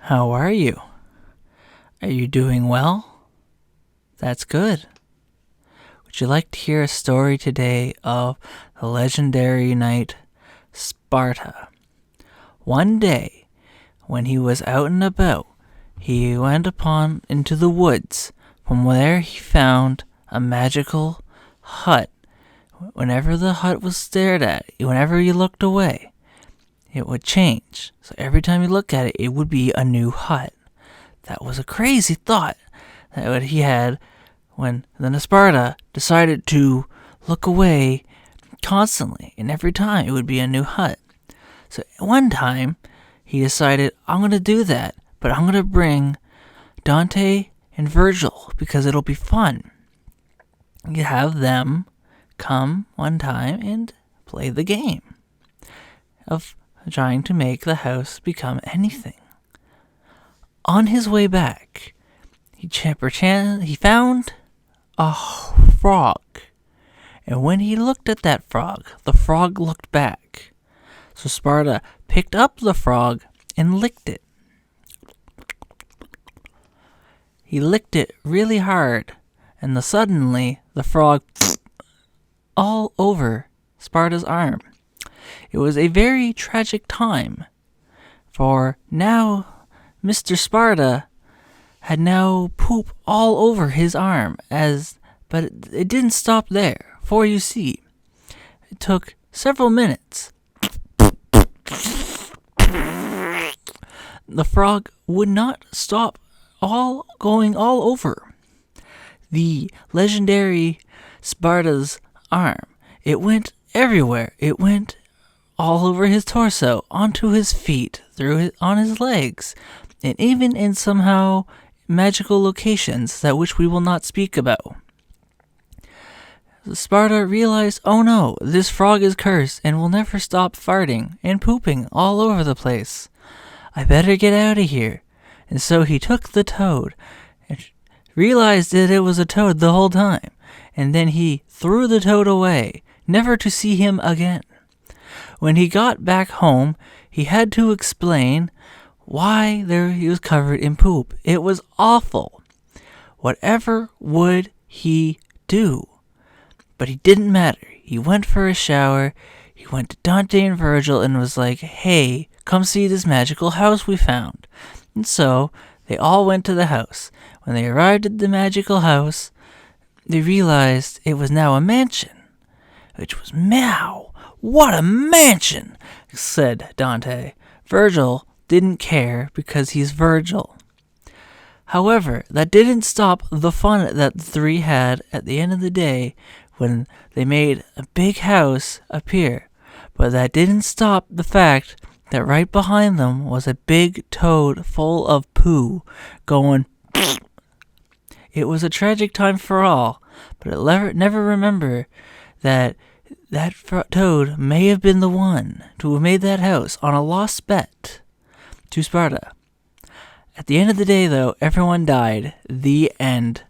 How are you? Are you doing well? That's good. Would you like to hear a story today of the legendary knight Sparta? One day, when he was out and about, he went into the woods. From there he found a magical hut. Whenever the hut was stared at, whenever you looked away, it would change. So every time you look at it, it would be a new hut. That was a crazy thought that he had when then Sparta decided to look away constantly, and every time it would be a new hut. So one time he decided, I'm going to do that, but I'm going to bring Dante and Virgil because it'll be fun. You have them come one time and play the game of trying to make the house become anything. On his way back, he found a frog. And when he looked at that frog, the frog looked back. So Sparta picked up the frog and licked it. He licked it really hard, and suddenly the frog all over Sparta's arm. It was a very tragic time, for now Mr. Sparta had now poop all over his arm, but it didn't stop there, for you see, it took several minutes. The frog would not stop going all over the legendary Sparta's arm. It went everywhere. It went all over his torso, onto his feet, on his legs, and even in somehow magical locations that which we will not speak about. Sparta realized, oh no, this frog is cursed and will never stop farting and pooping all over the place. I better get out of here. And so he took the toad and realized that it was a toad the whole time, and then he threw the toad away, never to see him again. When he got back home, he had to explain why he was covered in poop. It was awful. Whatever would he do? But it didn't matter. He went for a shower. He went to Dante and Virgil and was like, hey, come see this magical house we found. And so they all went to the house. When they arrived at the magical house, they realized it was now a mansion. Which was, meow, what a mansion, said Dante. Virgil didn't care because he's Virgil. However, that didn't stop the fun that the three had at the end of the day when they made a big house appear. But that didn't stop the fact that right behind them was a big toad full of poo going. It was a tragic time for all, but never remember that toad may have been the one to have made that house on a lost bet to Sparta. At the end of the day, though, everyone died. The end.